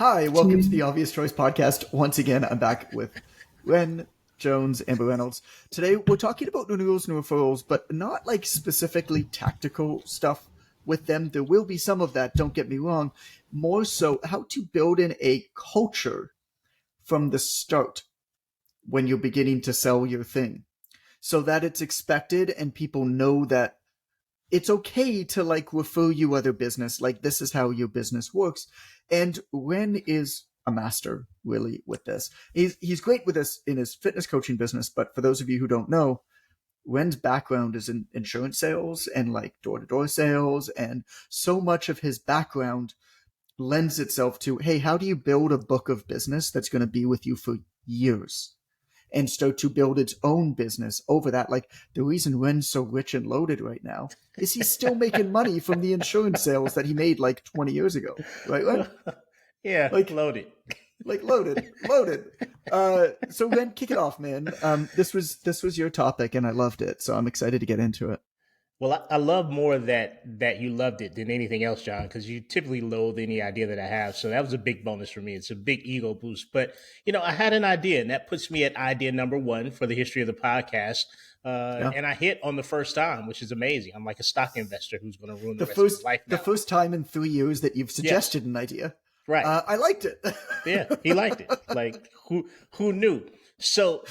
Hi, welcome to the Obvious Choice podcast. Once again, I'm back with Ren, Jones, Amber Reynolds. Today, we're talking about renewals and referrals, but not like specifically tactical stuff with them. There will be some of that, don't get me wrong. More so, how to build in a culture from the start when you're beginning to sell your thing so that it's expected and people know that it's okay to like refer you other business. Like this is how your business works. And Ren is a master really with this. He's great with this in his fitness coaching business. But for those of you who don't know, Ren's background is in insurance sales and like door-to-door sales. And so much of his background lends itself to, hey, how do you build a book of business that's going to be with you for years? And start to build its own business over that. Like the reason Ren's so rich and loaded right now is he's still making money from the insurance sales that he made like 20 years ago. Right, Ren? Yeah, Like loaded. like loaded. So Ren, kick it off, man. This was your topic and I loved it. So I'm excited to get into it. Well, I love more that you loved it than anything else, John, because you typically loathe any idea that I have. So that was a big bonus for me. It's a big ego boost. But I had an idea, and that puts me at idea number one for the history of the podcast. Yeah. And I hit on the first time, which is amazing. I'm like a stock investor who's going to ruin the rest of his life now. The first time in 3 years that you've suggested an idea. Right. I liked it. Yeah, he liked it. Like who knew? So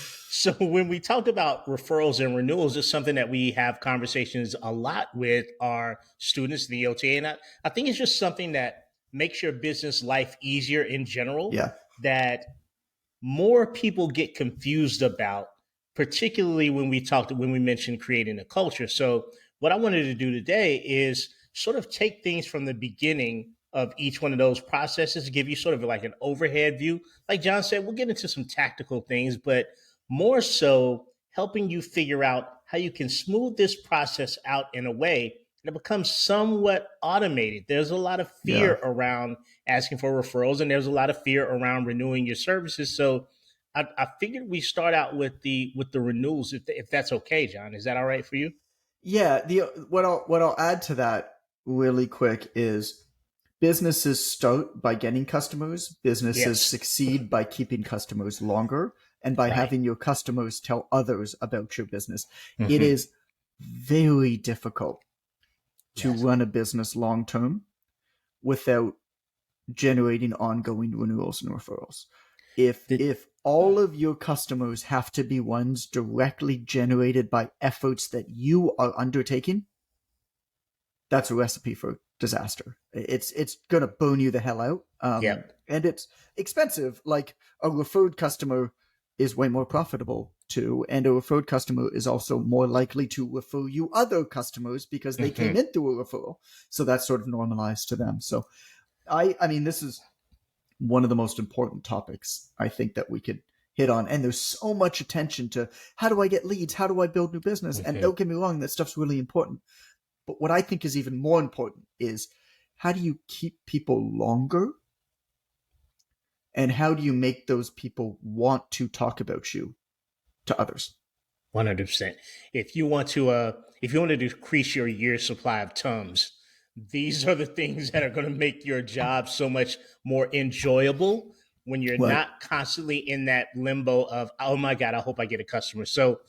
when we talk about referrals and renewals, it's something that we have conversations a lot with our students in the OTA. And I think it's just something that makes your business life easier in general. Yeah. That more people get confused about, particularly when we mentioned creating a culture. So what I wanted to do today is sort of take things from the beginning of each one of those processes, give you sort of like an overhead view. Like John said, we'll get into some tactical things, but more so helping you figure out how you can smooth this process out in a way that becomes somewhat automated. There's a lot of fear around asking for referrals, and there's a lot of fear around renewing your services. So I figured we start out with the renewals, if that's okay, John. Is that all right for you? Yeah. What I'll add to that really quick is businesses start by getting customers. Businesses succeed by keeping customers longer and by having your customers tell others about your business. Mm-hmm. It is very difficult to run a business long term without generating ongoing renewals and referrals. If all of your customers have to be ones directly generated by efforts that you are undertaking, that's a recipe for disaster. It's going to burn you the hell out. And it's expensive. Like a referred customer is way more profitable too. And a referred customer is also more likely to refer you other customers because they came in through a referral. So that's sort of normalized to them. So I mean, this is one of the most important topics I think that we could hit on. And there's so much attention to how do I get leads? How do I build new business? And don't get me wrong, that stuff's really important. But what I think is even more important is how do you keep people longer? And how do you make those people want to talk about you to others? 100%. If you want to decrease your year's supply of Tums, these are the things that are going to make your job so much more enjoyable when you're not constantly in that limbo of, oh my God, I hope I get a customer. So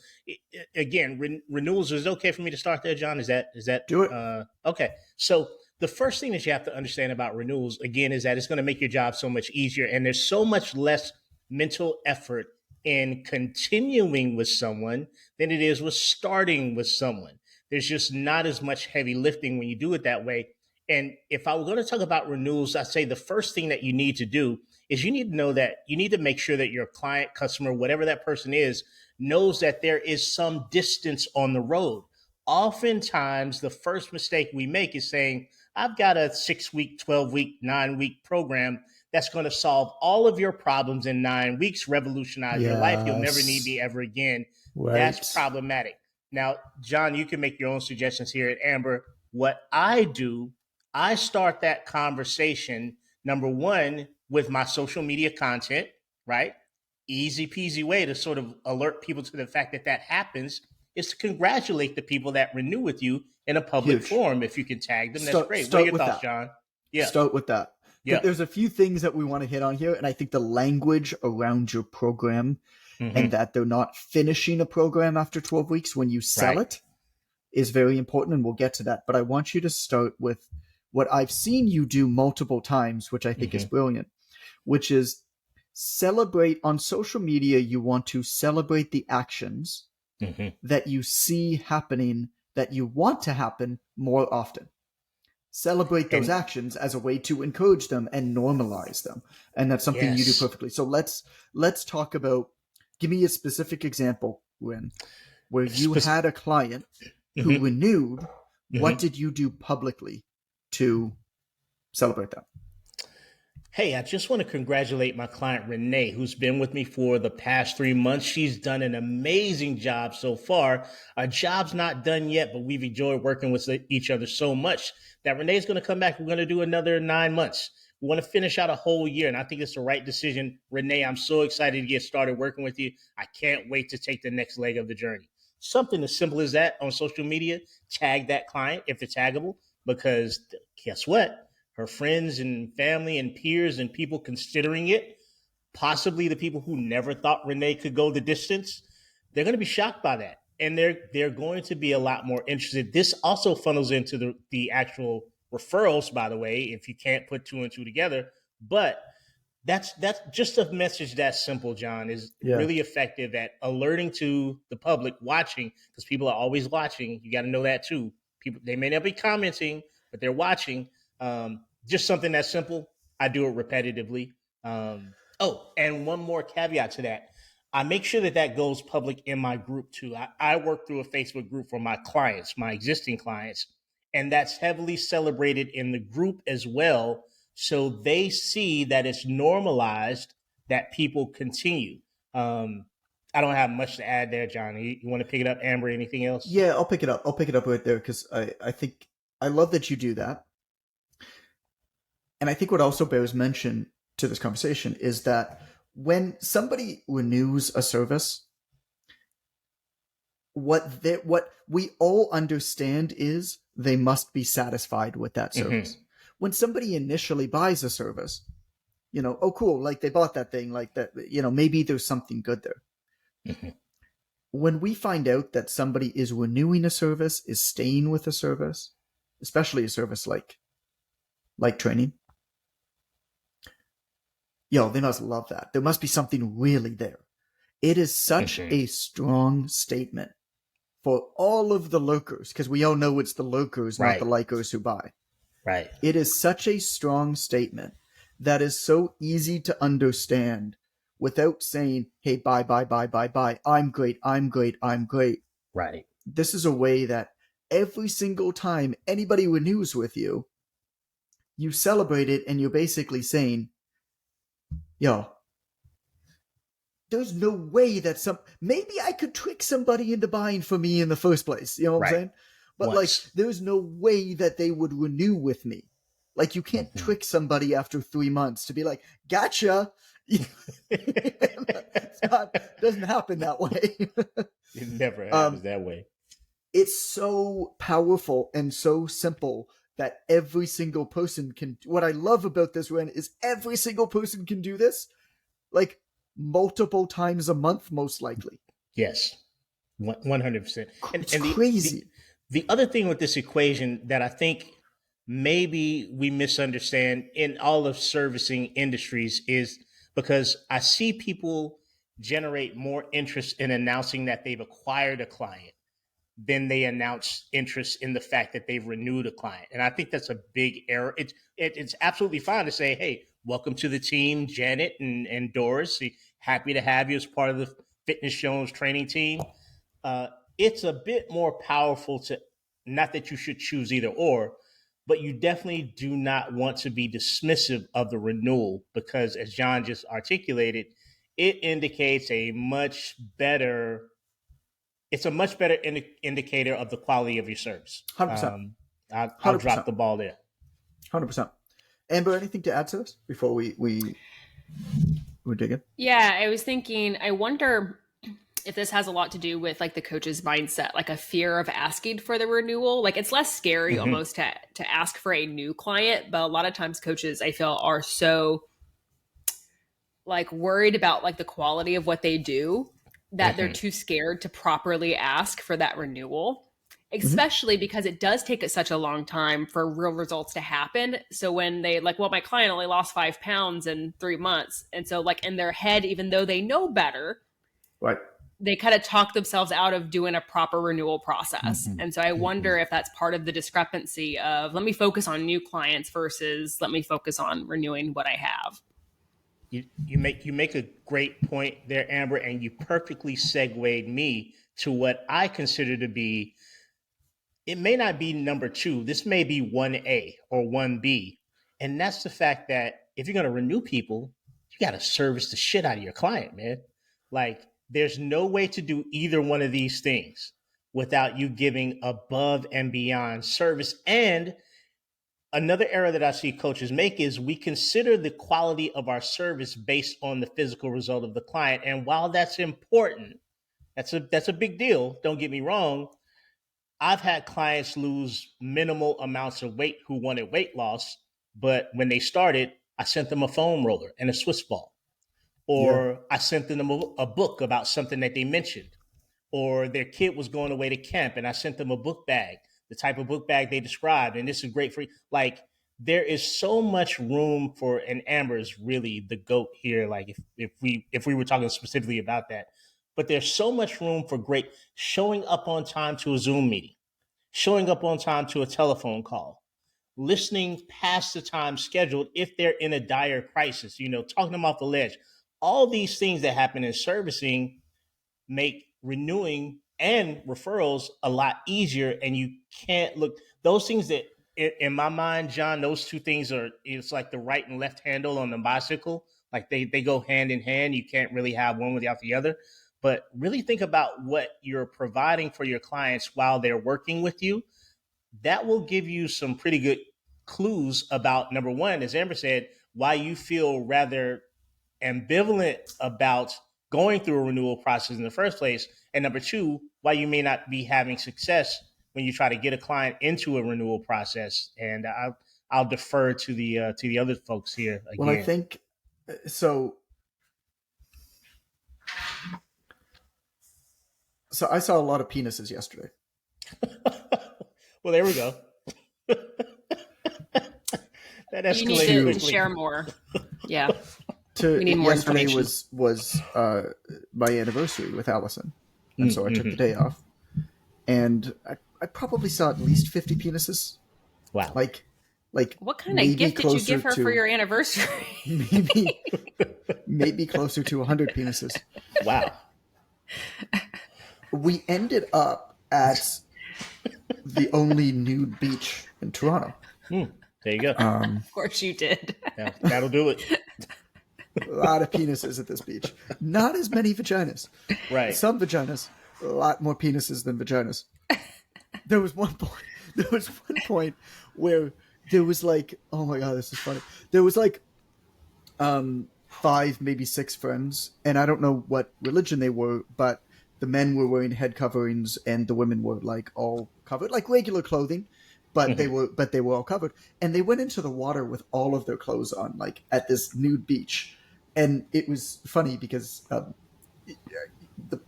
again, renewals, is it okay for me to start there, John? Is that do it? Okay. So the first thing that you have to understand about renewals, again, is that it's going to make your job so much easier. And there's so much less mental effort in continuing with someone than it is with starting with someone. There's just not as much heavy lifting when you do it that way. And if I were going to talk about renewals, I'd say the first thing that you need to do is you need to know that you need to make sure that your client, customer, whatever that person is, knows that there is some distance on the road. Oftentimes, the first mistake we make is saying, I've got a 6-week, 12-week, 9-week program that's going to solve all of your problems in 9 weeks, revolutionize your life. You'll never need me ever again. Right. That's problematic. Now, John, you can make your own suggestions here. At Amber, what I do, I start that conversation, number one, with my social media content, right? Easy peasy way to sort of alert people to the fact that that happens is to congratulate the people that renew with you in a public forum. If you can tag them, that's great. What are your thoughts, John? Yeah. Start with that. Yep. There's a few things that we want to hit on here, and I think the language around your program and that they're not finishing a program after 12 weeks when you sell Right. it is very important, and we'll get to that. But I want you to start with what I've seen you do multiple times, which I think is brilliant, which is celebrate on social media. You want to celebrate the actions that you see happening, that you want to happen more often. Celebrate those And actions as a way to encourage them and normalize them. And that's something you do yes. perfectly. So let's talk about, give me a specific example, Ren, where you had a client who renewed. What did you do publicly to celebrate that? Hey, I just want to congratulate my client, Renee, who's been with me for the past 3 months. She's done an amazing job so far. Our job's not done yet, but we've enjoyed working with each other so much that Renee's going to come back. We're going to do another 9 months. We want to finish out a whole year, and I think it's the right decision. Renee, I'm so excited to get started working with you. I can't wait to take the next leg of the journey. Something as simple as that on social media, tag that client if it's taggable, because guess what? Her friends and family and peers and people considering it, possibly the people who never thought Renee could go the distance, they're going to be shocked by that. And they're going to be a lot more interested. This also funnels into the actual referrals, by the way, if you can't put two and two together. But that's just a message that simple, John, is really effective at alerting to the public watching, because people are always watching. You got to know that too. People, they may not be commenting, but they're watching. Just something that simple. I do it repetitively. And one more caveat to that. I make sure that goes public in my group too. I work through a Facebook group for my clients, my existing clients, and that's heavily celebrated in the group as well. So they see that it's normalized that people continue. I don't have much to add there, John. You want to pick it up, Amber? Anything else? Yeah, I'll pick it up. I'll pick it up right there because I think I love that you do that. And I think what also bears mention to this conversation is that when somebody renews a service, what we all understand is they must be satisfied with that service. When somebody initially buys a service, oh cool, like they bought that thing, like that, maybe there's something good there. When we find out that somebody is renewing a service, is staying with a service, especially a service like training, they must love that. There must be something really there. It is such a strong statement for all of the lurkers, because we all know it's the lurkers, not the likers who buy. Right. It is such a strong statement that is so easy to understand without saying, hey, buy, buy, buy, buy, buy. I'm great, I'm great, I'm great. Right. This is a way that every single time anybody renews with you, you celebrate it, and you're basically saying, there's no way that maybe I could trick somebody into buying for me in the first place. You know what I'm saying? But there's no way that they would renew with me. Like, you can't trick somebody after 3 months to be like, gotcha. Doesn't happen that way. It never happens that way. It's so powerful and so simple that every single person can. What I love about this, Ren, is every single person can do this, like multiple times a month, most likely. Yes, 100%. It's crazy. The other thing with this equation that I think maybe we misunderstand in all of servicing industries is because I see people generate more interest in announcing that they've acquired a client than they announce interest in the fact that they've renewed a client. And I think that's a big error. It's absolutely fine to say, hey, welcome to the team, Janet and Doris. Happy to have you as part of the Fitness Jones training team. It's a bit more powerful to, not that you should choose either or, but you definitely do not want to be dismissive of the renewal, because as John just articulated, it indicates a much better indicator of the quality of your service. 100%. I'll drop the ball there. 100%. Amber, anything to add to this before we dig in? Yeah, I was thinking, I wonder, if this has a lot to do with like the coach's mindset, like a fear of asking for the renewal. Like it's less scary almost to ask for a new client, but a lot of times coaches I feel are so like worried about like the quality of what they do that they're too scared to properly ask for that renewal, especially because it does take such a long time for real results to happen. So when they like, well, my client only lost 5 pounds in 3 months. And so like in their head, even though they know better, Right. they kind of talk themselves out of doing a proper renewal process. And so I wonder if that's part of the discrepancy of let me focus on new clients versus let me focus on renewing what I have. You make a great point there, Amber, and you perfectly segued me to what I consider to be, it may not be number two. This may be 1A or 1B. And that's the fact that if you're going to renew people, you got to service the shit out of your client, man. Like, there's no way to do either one of these things without you giving above and beyond service. And another error that I see coaches make is we consider the quality of our service based on the physical result of the client. And while that's important, that's a big deal. Don't get me wrong. I've had clients lose minimal amounts of weight who wanted weight loss, but when they started, I sent them a foam roller and a Swiss ball, or I sent them a book about something that they mentioned, or their kid was going away to camp and I sent them a book bag, the type of book bag they described, and this is great for you. Like, there is so much room for, and Amber is really the GOAT here. Like, if we were talking specifically about that, but there's so much room for great showing up on time to a Zoom meeting, showing up on time to a telephone call, listening past the time scheduled if they're in a dire crisis, talking them off the ledge. All these things that happen in servicing make renewing and referrals a lot easier. And you can't look those things that in my mind, John, those two things it's like the right and left handle on the bicycle. Like they go hand in hand. You can't really have one without the other. But really think about what you're providing for your clients while they're working with you. That will give you some pretty good clues about, number one, as Amber said, why you feel rather ambivalent about going through a renewal process in the first place. And number two, why you may not be having success when you try to get a client into a renewal process. And I'll defer to the other folks here again. Well, I think so. So I saw a lot of penises yesterday. Well, there we go. That escalated. You need to share more. Yeah. We need more yesterday was my anniversary with Allison, and so I took the day off, and I probably saw at least 50 penises. Wow! Like what kind of gift did you give her for your anniversary? maybe closer to 100 penises. Wow! We ended up at the only nude beach in Toronto. There you go. Of course you did. Yeah, that'll do it. A lot of penises at this beach. Not as many vaginas. Right. Some vaginas, a lot more penises than vaginas. There was one point where there was like, oh my God, this is funny. There was like 5, maybe 6 friends, and I don't know what religion they were, but the men were wearing head coverings and the women were like all covered, like regular clothing, but they were all covered. And they went into the water with all of their clothes on, like at this nude beach. And it was funny because the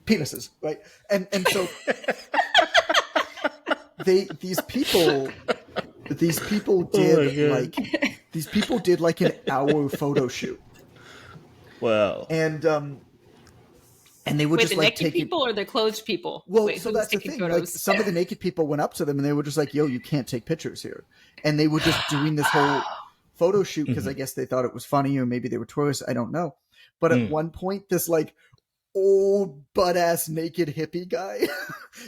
penises, right? And so these people did like an hour photo shoot. Wow. And they would just like naked people or the clothed people? Well, so that's the thing. Like, some of the naked people went up to them and they were just like, "Yo, you can't take pictures here." And they were just doing this whole photo shoot because I guess they thought it was funny, or maybe they were tourists. I don't know. But at one point, this like old butt ass naked hippie guy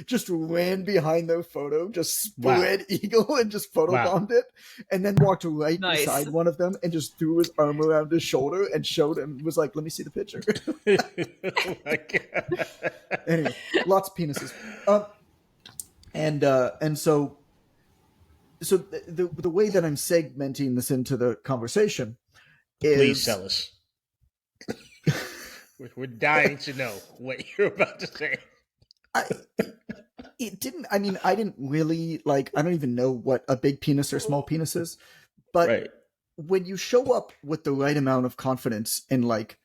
just ran behind their photo, just spread eagle and just photobombed it, and then walked right beside one of them and just threw his arm around his shoulder and showed him, was like, "Let me see the picture." Oh my God. Anyway, lots of penises. And so the way that I'm segmenting this into the conversation is, please tell us. We're dying to know what you're about to say. It didn't. I mean, I didn't really like. I don't even know what a big penis or small penis is, but Right. when you show up with the right amount of confidence and like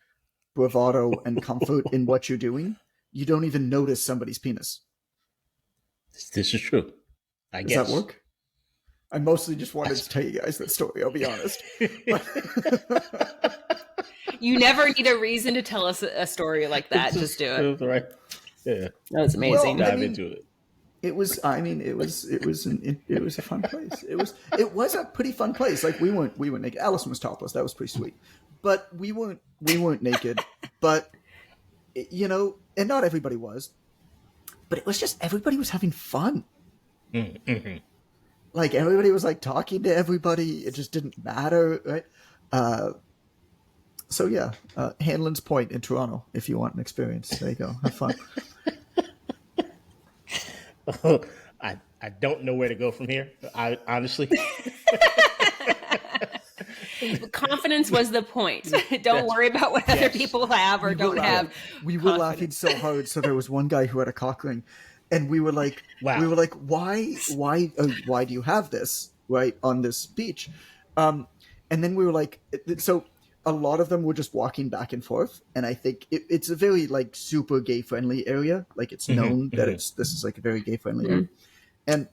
bravado and comfort in what you're doing, you don't even notice somebody's penis. This is true. I guess. Does that work? I mostly just wanted to tell you guys that story. I'll be honest. You never need a reason to tell us a story like that. Just do it. Right. Yeah. That was amazing. Well, Dive into it. It was. I mean, it was a fun place. It was a pretty fun place. Like we weren't naked. Allison was topless. That was pretty sweet. But we weren't naked. But you know, and not everybody was. But it was just everybody was having fun. Mm-hmm. Like everybody was like talking to everybody. It just didn't matter, right? So yeah, Hanlon's Point in Toronto. If you want an experience, there you go. Have fun. I don't know where to go from here. I honestly. Confidence was the point. Don't worry about what other people have or don't have. We were laughing so hard. So there was one guy who had a cock ring, and we were like, why do you have this right on this beach? And then we were like, so a lot of them were just walking back and forth, and I think it's a very like super gay friendly area. Like it's known that this is like a very gay friendly area, and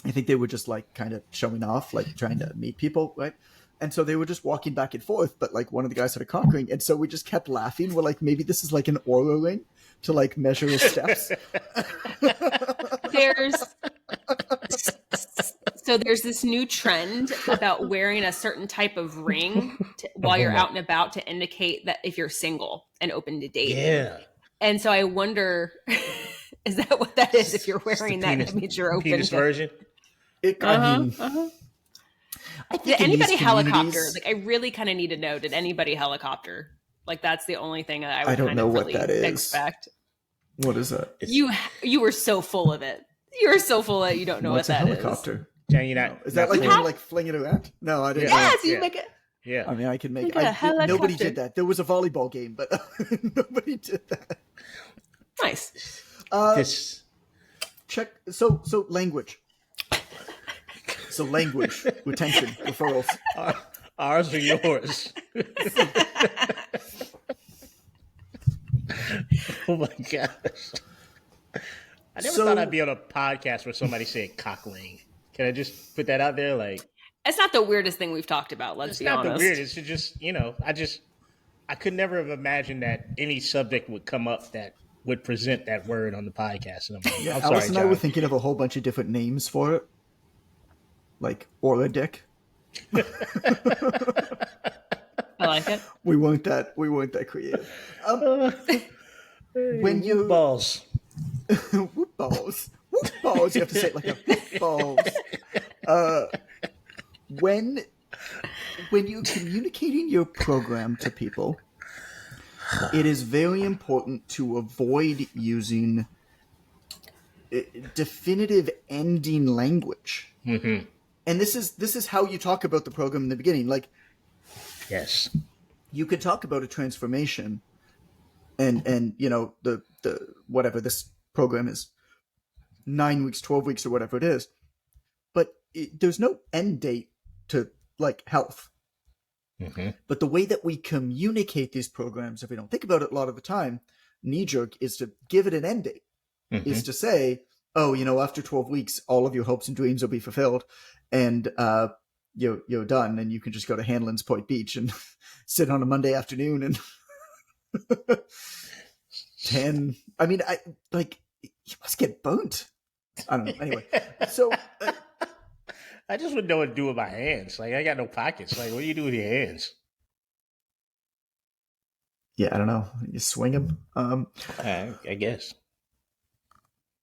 I think they were just like kind of showing off, like trying to meet people, right? And so they were just walking back and forth, but like one of the guys had a cock ring, and so we just kept laughing. We're like, maybe this is like an Oura ring to like measure his steps. There's this new trend about wearing a certain type of ring while you're out and about to indicate that if you're single and open to dating. Yeah. And so I wonder, is that what that is? If you're wearing that, it means you're open. Penis version. I mean, did anybody helicopter? Like, I really kind of need to know. Did anybody helicopter? Like, that's the only thing that I would kind of really expect. What is that? You were so full of it. You were so full of it. You don't know what that helicopter? Is that like when you like fling it around? No, I didn't. Yes, you make it. Yeah. I mean, I can make. Nobody did that. There was a volleyball game, but nobody did that. Nice. Check. So language. So language, retention, referrals. Ours or yours? Oh my gosh. I never thought I'd be on a podcast where somebody said cock ring. Can I just put that out there? Like, it's not the weirdest thing we've talked about. Let's be honest. It's not the weirdest. It's just, I could never have imagined that any subject would come up that would present that word on the podcast. And I'm sorry, Alice and I were thinking of a whole bunch of different names for it. Like Aura Dick. I like it. We weren't that creative. When you balls, whoop balls, you have to say it like a whoop balls. When you're communicating your program to people, it is very important to avoid using definitive ending language. Mm-hmm. And this is how you talk about the program in the beginning. Like, yes, you could talk about a transformation, and the whatever this program is, 9 weeks, 12 weeks, or whatever it is, but there's no end date to like health. Mm-hmm. But the way that we communicate these programs, if we don't think about it a lot of the time, knee jerk is to give it an end date. Mm-hmm. Is to say, oh, after 12 weeks, all of your hopes and dreams will be fulfilled, and you're done, and you can just go to Hanlon's Point Beach and sit on a Monday afternoon and 10. I mean, you must get burnt. I don't know. Anyway, so I just wouldn't know what to do with my hands. Like, I got no pockets. Like, what do you do with your hands? Yeah, I don't know. You swing them. I guess.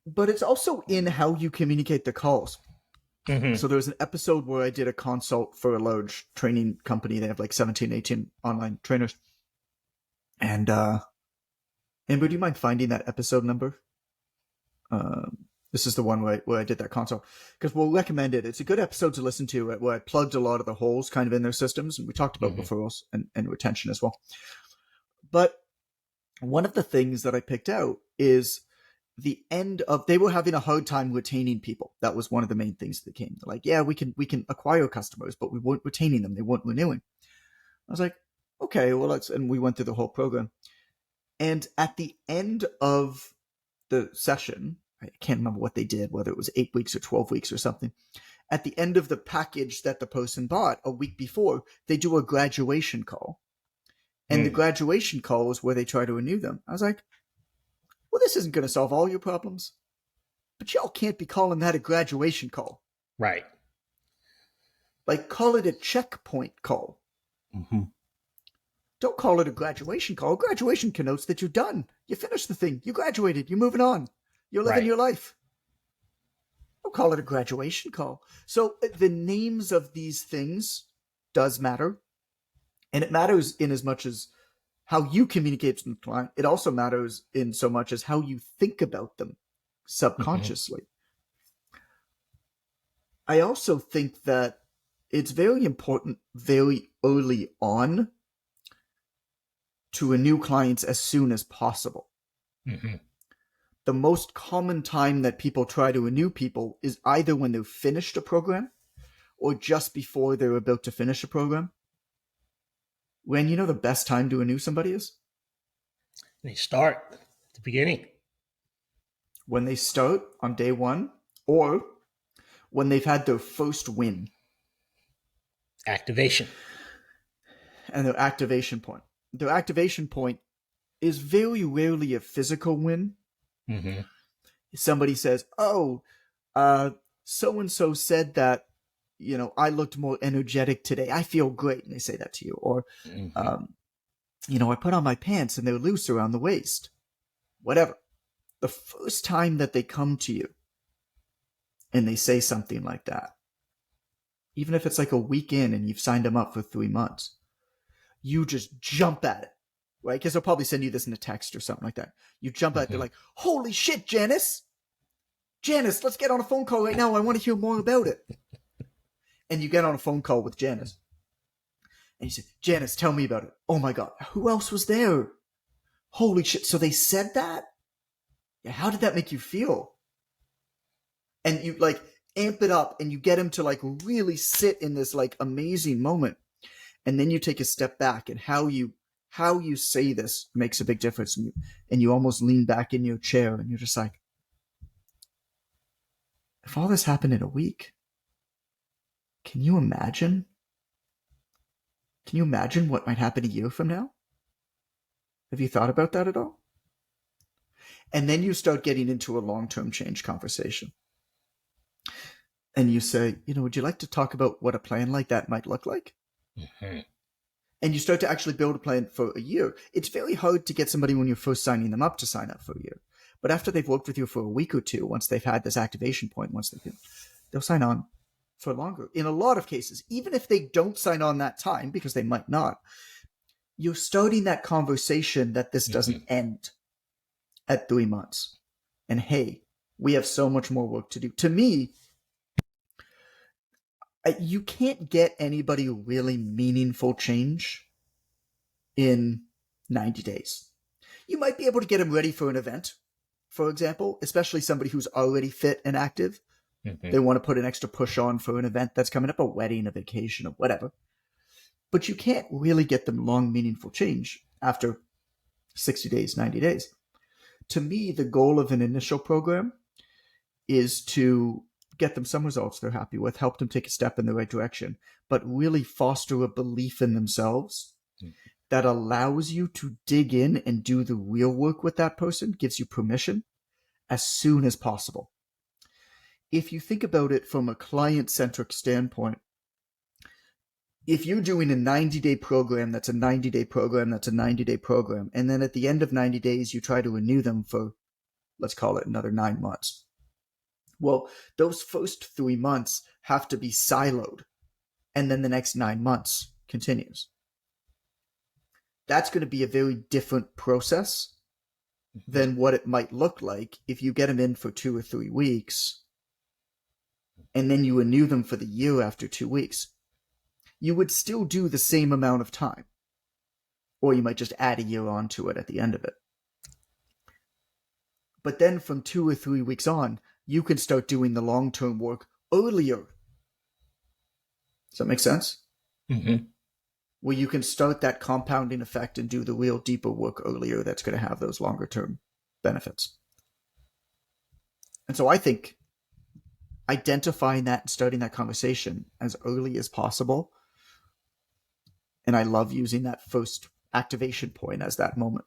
But it's also in how you communicate the calls. Mm-hmm. So there was an episode where I did a consult for a large training company. They have like 17, 18 online trainers. And Amber, do you mind finding that episode number? This is the one where I did that consult. Because we'll recommend it. It's a good episode to listen to, where I plugged a lot of the holes kind of in their systems. And we talked about referrals and retention as well. But one of the things that I picked out is they were having a hard time retaining people. That was one of the main things that came. They're like, yeah, we can acquire customers, but we weren't retaining them. They weren't renewing. I was like, okay, well, and we went through the whole program. And at the end of the session, I can't remember what they did, whether it was 8 weeks or 12 weeks or something. At the end of the package that the person bought a week before, they do a graduation call. And the graduation call is where they try to renew them. I was like, well, this isn't going to solve all your problems, but y'all can't be calling that a graduation call. Right. Like, call it a checkpoint call. Mm-hmm. Don't call it a graduation call. Graduation connotes that you're done. You finished the thing. You graduated. You're moving on. You're living your life. Don't call it a graduation call. So the names of these things does matter. And it matters in as much as how you communicate to the client. It also matters in so much as how you think about them subconsciously. Mm-hmm. I also think that it's very important very early on to renew clients as soon as possible. Mm-hmm. The most common time that people try to renew people is either when they've finished a program or just before they're about to finish a program. When you know the best time to renew somebody is? They start at the beginning. When they start on day one, or when they've had their first win. Activation. And their activation point. Their activation point is very rarely a physical win. Mm-hmm. Somebody says, oh, so-and-so said that, I looked more energetic today. I feel great. And they say that to you. Or, I put on my pants and they're loose around the waist. Whatever. The first time that they come to you and they say something like that, even if it's like a week in and you've signed them up for 3 months, you just jump at it, right? Because they'll probably send you this in a text or something like that. You jump at it. They're like, holy shit, Janice. Janice, let's get on a phone call right now. I want to hear more about it. And you get on a phone call with Janice. And you say, Janice, tell me about it. Oh my God. Who else was there? Holy shit. So they said that? Yeah. How did that make you feel? And you like amp it up and you get him to like really sit in this like amazing moment. And then you take a step back, and how you say this makes a big difference. And you almost lean back in your chair and you're just like, if all this happened in a week, can you imagine? Can you imagine what might happen a year from now? Have you thought about that at all? And then you start getting into a long-term change conversation. And you say, would you like to talk about what a plan like that might look like? Mm-hmm. And you start to actually build a plan for a year. It's very hard to get somebody when you're first signing them up to sign up for a year. But after they've worked with you for a week or two, once they've had this activation point, they'll sign on for longer. In a lot of cases, even if they don't sign on that time, because they might not, you're starting that conversation that this doesn't end at 3 months. And hey, we have so much more work to do. To me, you can't get anybody really meaningful change in 90 days. You might be able to get them ready for an event, for example, especially somebody who's already fit and active. Mm-hmm. They want to put an extra push on for an event that's coming up, a wedding, a vacation, or whatever. But you can't really get them long, meaningful change after 60 days, 90 days. To me, the goal of an initial program is to get them some results they're happy with, help them take a step in the right direction, but really foster a belief in themselves that allows you to dig in and do the real work with that person, gives you permission as soon as possible. If you think about it from a client-centric standpoint, if you're doing a 90-day program, that's a 90-day program, that's a 90-day program, and then at the end of 90 days, you try to renew them for, let's call it another 9 months. Well, those first 3 months have to be siloed, and then the next 9 months continues. That's going to be a very different process than what it might look like if you get them in for 2 or 3 weeks, and then you renew them for the year after 2 weeks. You would still do the same amount of time, or you might just add a year onto it at the end of it. But then from 2 or 3 weeks on, you can start doing the long-term work earlier. Does that make sense? Mm-hmm. Where you can start that compounding effect and do the real deeper work earlier that's going to have those longer-term benefits. And so I think identifying that and starting that conversation as early as possible, and I love using that first activation point as that moment.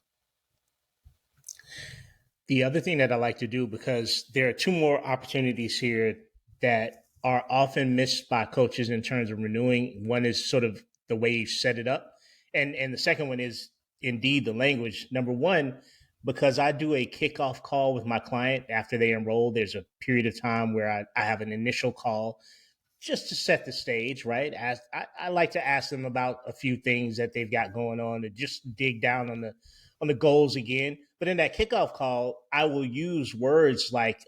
The other thing that I like to do, because there are two more opportunities here that are often missed by coaches in terms of renewing. One is sort of the way you set it up. And the second one is indeed the language. Number one, because I do a kickoff call with my client after they enroll, there's a period of time where I have an initial call just to set the stage, right? As I like to ask them about a few things that they've got going on, to just dig down on the goals again. But in that kickoff call, I will use words like,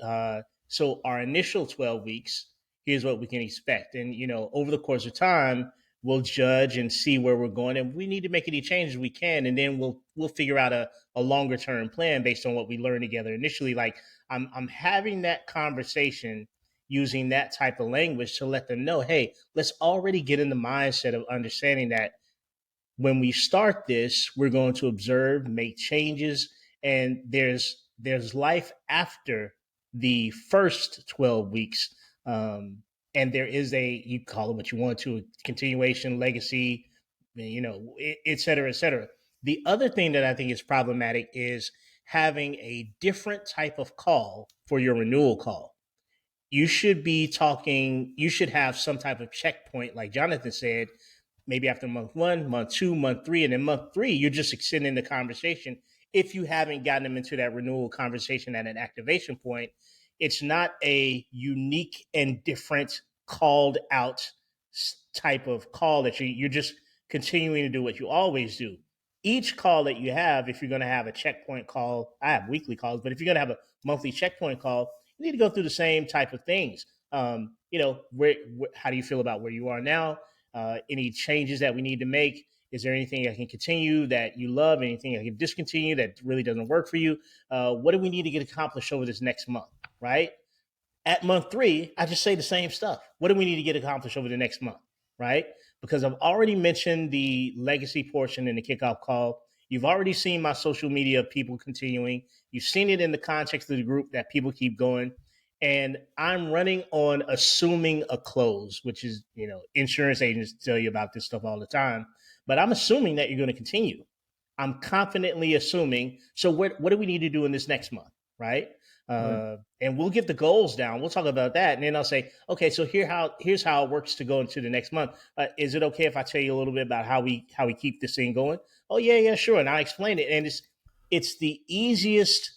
so our initial 12 weeks, here's what we can expect. And, over the course of time, we'll judge and see where we're going. And we need to make any changes we can. And then we'll figure out a longer term plan based on what we learn together initially. Like I'm having that conversation using that type of language to let them know, hey, let's already get in the mindset of understanding that when we start this, we're going to observe, make changes, and there's life after the first 12 weeks. And there is you call it what you want to, a continuation, legacy, et cetera, et cetera. The other thing that I think is problematic is having a different type of call for your renewal call. You should have some type of checkpoint, like Jonathan said, maybe after month 1, month 2, month 3, and then month 3, you're just extending the conversation. If you haven't gotten them into that renewal conversation at an activation point, it's not a unique and different called out type of call that you're just continuing to do what you always do. Each call that you have, if you're going to have a checkpoint call, I have weekly calls, but if you're going to have a monthly checkpoint call, you need to go through the same type of things. How do you feel about where you are now? Any changes that we need to make? Is there anything I can continue that you love? Anything I can discontinue that really doesn't work for you? What do we need to get accomplished over this next month, right? At month 3, I just say the same stuff. What do we need to get accomplished over the next month, right? Because I've already mentioned the legacy portion in the kickoff call. You've already seen my social media people continuing. You've seen it in the context of the group that people keep going. And I'm running on assuming a close, which is, insurance agents tell you about this stuff all the time. But I'm assuming that you're going to continue. I'm confidently assuming. So what do we need to do in this next month, right? And we'll get the goals down. We'll talk about that. And then I'll say, okay, so here's how it works to go into the next month. Is it okay if I tell you a little bit about how we keep this thing going? Oh, yeah, sure. And I explain it. And it's the easiest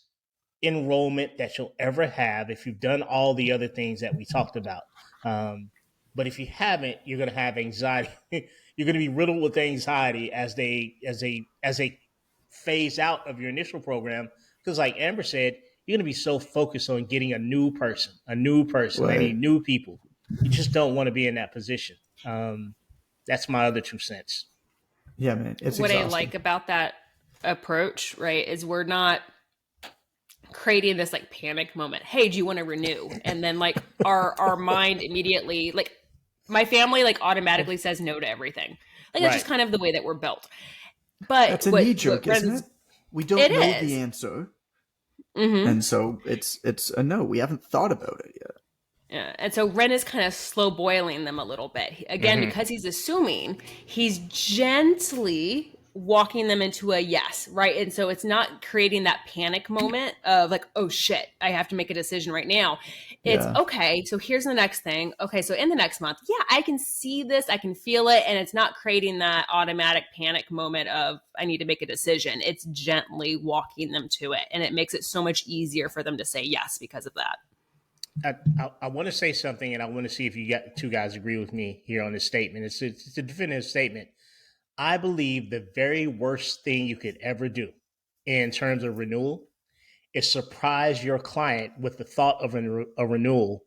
enrollment that you'll ever have if you've done all the other things that we talked about. But if you haven't, you're going to have anxiety. You're going to be riddled with anxiety as they phase out of your initial program. Because like Amber said, you're going to be so focused on getting a new person. Right. I need new people. You just don't want to be in that position. That's my other 2 cents. Yeah, man. It's what exhausting. I like about that approach, right, is we're not creating this like panic moment. Hey, do you want to renew? And then like our mind immediately, like my family like automatically says no to everything. Like that's just kind of the way that we're built. But that's a knee jerk, isn't it? We don't know the answer. Mm-hmm. And so it's a no. We haven't thought about it yet. Yeah. And so Ren is kind of slow boiling them a little bit. Again, because he's assuming, he's gently walking them into a yes, right? And so it's not creating that panic moment of like, oh shit, I have to make a decision right now. It's okay, so here's the next thing. Okay, so in the next month, I can see this, I can feel it, and it's not creating that automatic panic moment of I need to make a decision. It's gently walking them to it, and it makes it so much easier for them to say yes because of that. I want to say something, and I want to see if you two guys agree with me here on this statement. It's a definitive statement. I believe the very worst thing you could ever do in terms of renewal is surprise your client with the thought of a renewal.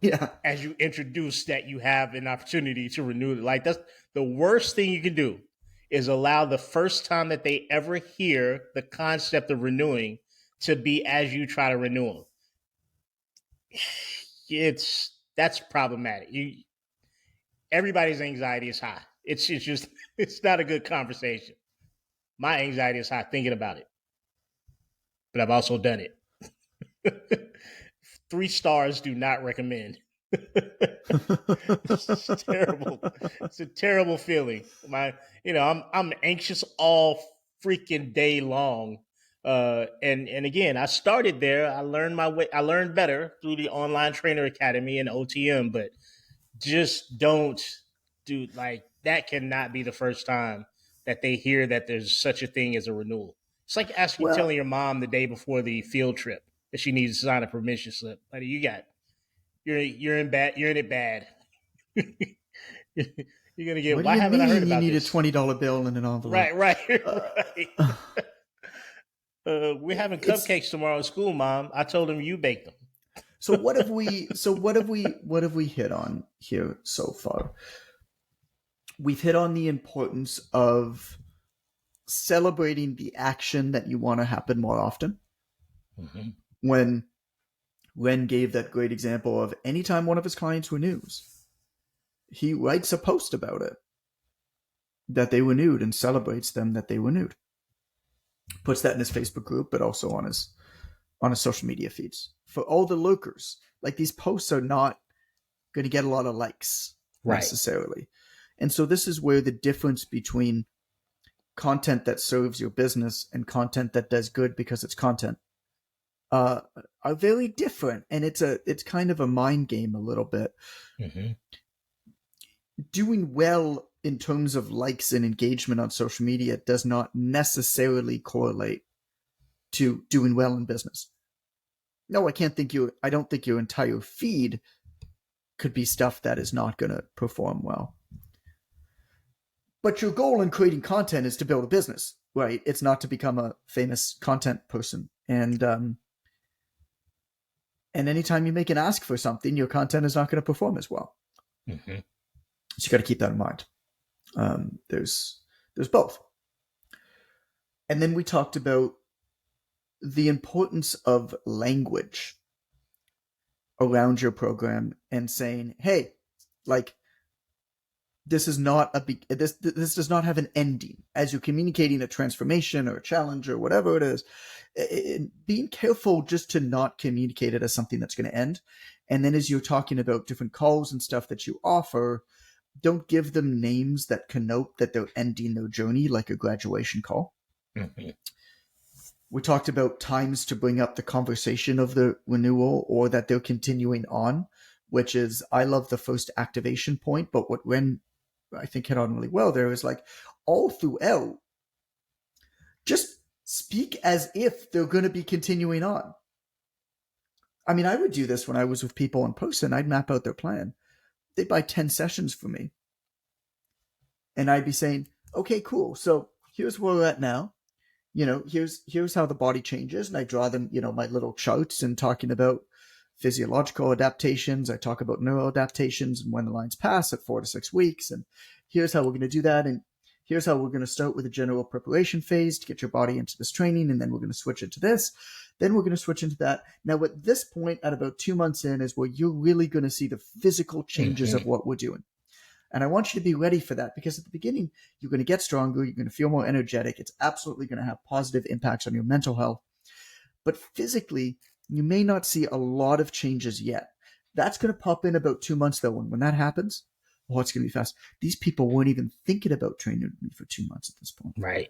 Yeah. As you introduce that you have an opportunity to renew it. Like that's the worst thing you can do is allow the first time that they ever hear the concept of renewing to be as you try to renew them. That's problematic. Everybody's anxiety is high. It's just it's not a good conversation. My anxiety is high thinking about it, but I've also done it. 3 stars, do not recommend. It's terrible. It's a terrible feeling. I'm anxious all freaking day long. And again, I started there. I learned my way. I learned better through the Online Trainer Academy and OTM, but just don't do like that. Cannot be the first time that they hear that there's such a thing as a renewal. It's like telling your mom the day before the field trip that she needs to sign a permission slip. Like you're in it bad. You're gonna get. What Why do you haven't I heard mean you about need this? a $20 bill in an envelope? Right. Right. We're having cupcakes tomorrow at school, Mom. I told him you baked them. So what have we hit on here so far? We've hit on the importance of celebrating the action that you want to happen more often. Mm-hmm. When Ren gave that great example of anytime one of his clients renews, he writes a post about it, that they renewed, and celebrates them that they renewed. Puts that in his Facebook group, but also on his social media feeds. For all the lurkers, like these posts are not going to get a lot of likes necessarily. And so this is where the difference between content that serves your business and content that does good because it's content are very different. And it's kind of a mind game a little bit. Mm-hmm. Doing well in terms of likes and engagement on social media does not necessarily correlate to doing well in business. No, I don't think your entire feed could be stuff that is not going to perform well. But your goal in creating content is to build a business, right? It's not to become a famous content person. And anytime you make an ask for something, your content is not going to perform as well. Mm-hmm. So you got to keep that in mind. There's both. And then we talked about the importance of language around your program and saying, hey, like, this is not this does not have an ending. As you're communicating a transformation or a challenge or whatever it is, being careful just to not communicate it as something that's going to end. And then as you're talking about different calls and stuff that you offer, don't give them names that connote that they're ending their journey, like a graduation call. Mm-hmm. We talked about times to bring up the conversation of the renewal or that they're continuing on, which is, I love the first activation point, but what Ren, I think, hit on really well there is like all throughout, just speak as if they're going to be continuing on. I mean, I would do this when I was with people in person. I'd map out their plan. They'd buy 10 sessions from me. And I'd be saying, okay, cool. So here's where we're at now. Here's how the body changes. And I draw them, my little charts and talking about physiological adaptations. I talk about neural adaptations and when the lines pass at 4 to 6 weeks. And here's how we're going to do that. And here's how we're going to start with a general preparation phase to get your body into this training. And then we're going to switch it to this. Then we're going to switch into that. Now, at this point, at about 2 months in, is where you're really going to see the physical changes of what we're doing. And I want you to be ready for that, because at the beginning, you're going to get stronger. You're going to feel more energetic. It's absolutely going to have positive impacts on your mental health. But physically, you may not see a lot of changes yet. That's going to pop in about 2 months, though. When that happens, it's going to be fast. These people weren't even thinking about training with me for 2 months at this point. Right.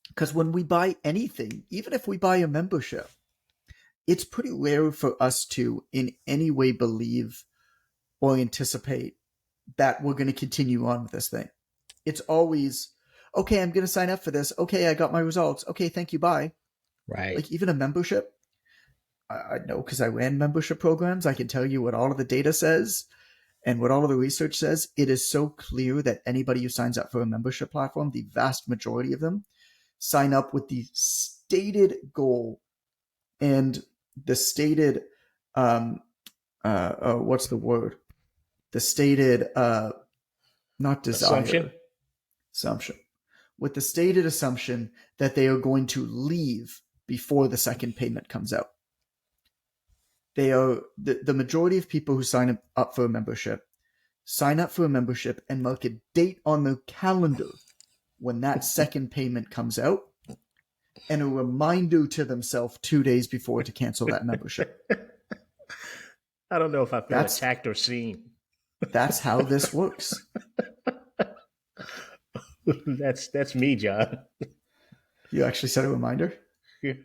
Because when we buy anything, even if we buy a membership, it's pretty rare for us to in any way believe or anticipate that we're going to continue on with this thing. It's always, okay, I'm going to sign up for this. Okay, I got my results. Okay, thank you, bye. Right. Like even a membership, I know because I ran membership programs, I can tell you what all of the data says and what all of the research says. It is so clear that anybody who signs up for a membership platform, the vast majority of them, sign up with the stated goal and the stated, what's the word? The stated, not desire. Assumption? assumption, with the stated assumption that they are going to leave before the second payment comes out. They are the majority of people who sign up for a membership and mark a date on their calendar when that second payment comes out, and a reminder to themselves 2 days before to cancel that membership. I don't know if I feel attacked or seen. That's how this works. That's me, John. You actually set a reminder?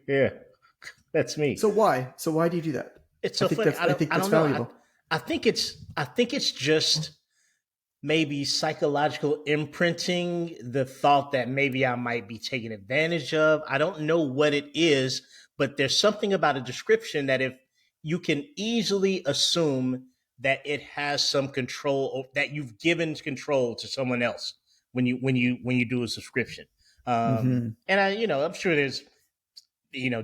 Yeah, that's me. So why? So why do you do that? It's so funny. I think that's valuable. I think it's just maybe psychological imprinting, the thought that maybe I might be taken advantage of. I don't know what it is, but there's something about a description that if you can easily assume that it has some control, that you've given control to someone else when you do a subscription. And I'm sure there's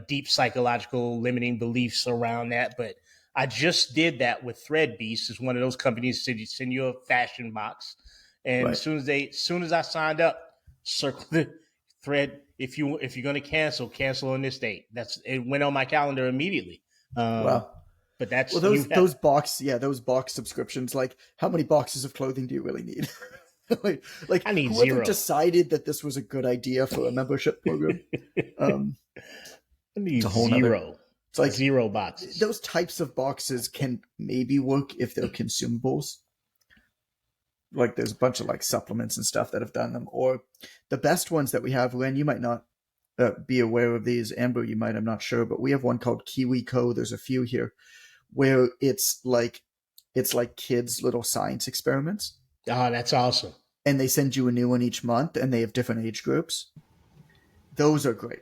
deep psychological limiting beliefs around that, but I just did that with Threadbeast. It's one of those companies that send you a fashion box, and right. as soon as I signed up, circle the thread. If you're going to cancel on this date. It went on my calendar immediately. Wow. But that's those box subscriptions. Like, how many boxes of clothing do you really need? like I need whoever 0. decided that this was a good idea for a membership program. I need 0. It's like 0 boxes. Those types of boxes can maybe work if they're consumables. Like, there's a bunch of like supplements and stuff that have done them. Or the best ones that we have, Len, you might not be aware of these. Amber, you might, I'm not sure. But we have one called KiwiCo. There's a few here where it's like kids' little science experiments. Oh, that's awesome. And they send you a new one each month, and they have different age groups. Those are great.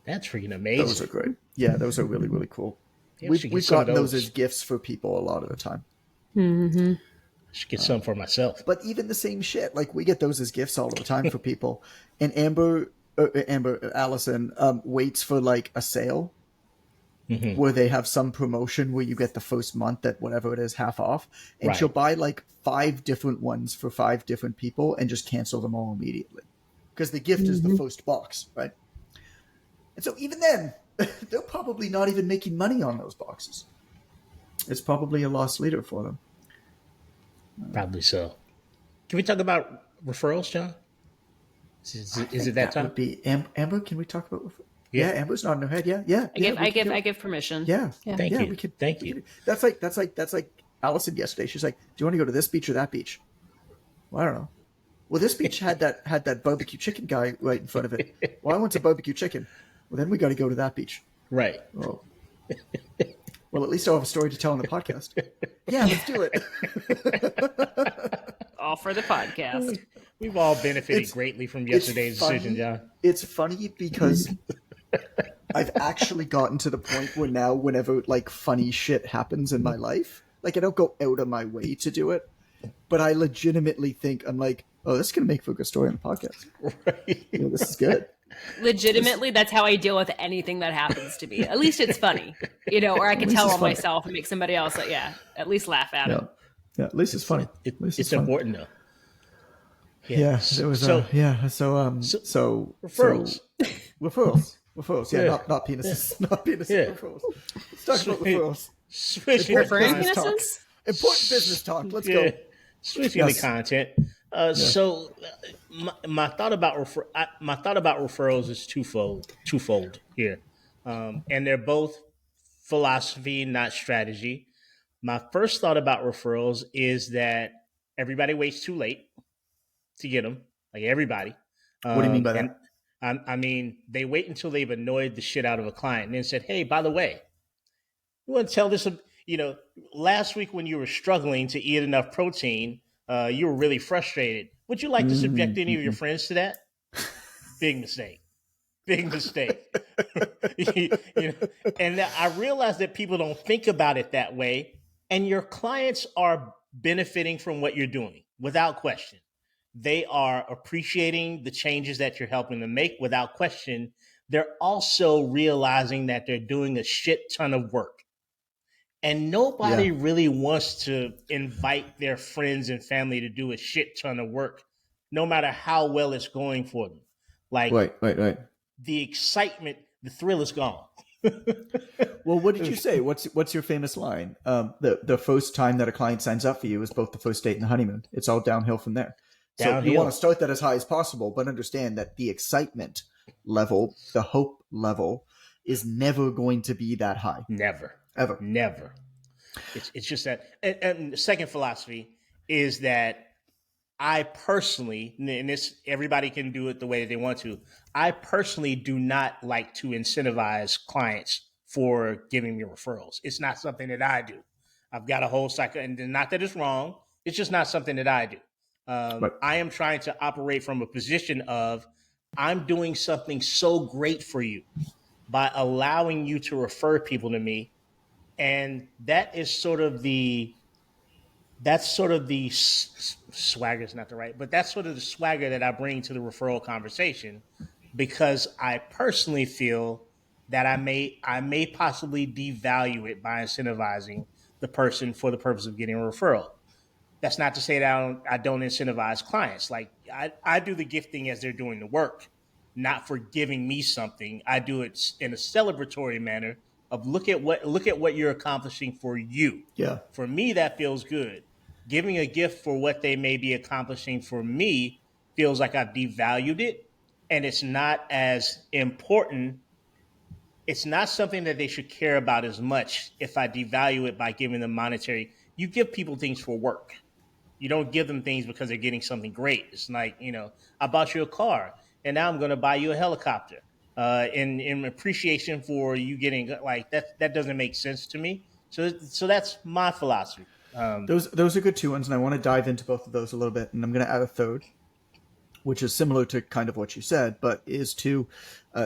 That's freaking amazing. Those are great. Yeah, those are really, really cool. Yeah, we've gotten those as gifts for people a lot of the time. Mm-hmm. I should get some for myself. But even the same shit, like, we get those as gifts all the time for people. And Allison waits for like a sale where they have some promotion where you get the first month at whatever it is half off, and right. She'll buy like 5 different ones for 5 different people and just cancel them all immediately because the gift is the first box, right? And so even then, they're probably not even making money on those boxes. It's probably a loss leader for them. Probably so. Can we talk about referrals, John? Is it that time? Would be Amber. Can we talk about referrals? Yeah, Amber's nodding her head. Yeah. I give permission. Yeah. Thank you. Thank you. That's like Allison yesterday. She's like, "Do you want to go to this beach or that beach?" Well, I don't know. Well, this beach had that barbecue chicken guy right in front of it. Well, I want some barbecue chicken. Well, then we got to go to that beach. Right. Oh. Well, at least I'll have a story to tell on the podcast. Yeah, let's do it. All for the podcast. We've all benefited greatly from yesterday's decision, John. It's funny because I've actually gotten to the point where now whenever like funny shit happens in my life, like I don't go out of my way to do it, but I legitimately think I'm like, oh, this is going to make for a good story on the podcast. Right. This is good. Legitimately, that's how I deal with anything that happens to me. At least it's funny, or I can tell on myself and make somebody else like, at least laugh at it. Yeah, at least it's funny. It's important though. Yeah, it was. So referrals. Referrals. Yeah, not penises. Yeah. Not penises. Yeah. Referrals. Let's talk about referrals. Referring penises. Important business talk. Let's go. Switching the content. So my thought about referrals is twofold here, and they're both philosophy, not strategy. My first thought about referrals is that everybody waits too late to get them, like everybody. What do you mean by that? I mean, they wait until they've annoyed the shit out of a client and then said, hey, by the way, you want to tell this, last week when you were struggling to eat enough protein, you were really frustrated. Would you like to subject any of your friends to that? Big mistake. And I realize that people don't think about it that way. And your clients are benefiting from what you're doing without question. They are appreciating the changes that you're helping them make without question. They're also realizing that they're doing a shit ton of work. And nobody really wants to invite their friends and family to do a shit ton of work, no matter how well it's going for them. Like Right. the excitement, the thrill is gone. Well, what did you say? What's your famous line? The first time that a client signs up for you is both the first date and the honeymoon. It's all downhill from there. So you want to start that as high as possible, but understand that the excitement level, the hope level, is never going to be that high. Never. Ever. Never. It's just that. And the second philosophy is that I personally, and this everybody can do it the way that they want to. I personally do not like to incentivize clients for giving me referrals. It's not something that I do. I've got a whole cycle, and not that it's wrong. It's just not something that I do. Right. I am trying to operate from a position of I'm doing something so great for you by allowing you to refer people to me, and that is sort of the swagger is not the right, but that's sort of the swagger that I bring to the referral conversation, because I personally feel that I may possibly devalue it by incentivizing the person for the purpose of getting a referral. That's not to say that I don't incentivize clients. Like I do the gifting as they're doing the work, not for giving me something. I do it in a celebratory manner of look at what you're accomplishing for you. Yeah. For me, that feels good. Giving a gift for what they may be accomplishing for me feels like I've devalued it, and it's not as important. It's not something that they should care about as much if I devalue it by giving them monetary. You give people things for work. You don't give them things because they're getting something great. It's like, I bought you a car and now I'm going to buy you a helicopter in appreciation for you getting, like, that doesn't make sense to me. So that's my philosophy. Those are good two ones, and I want to dive into both of those a little bit, and I'm going to add a third, which is similar to kind of what you said, but is to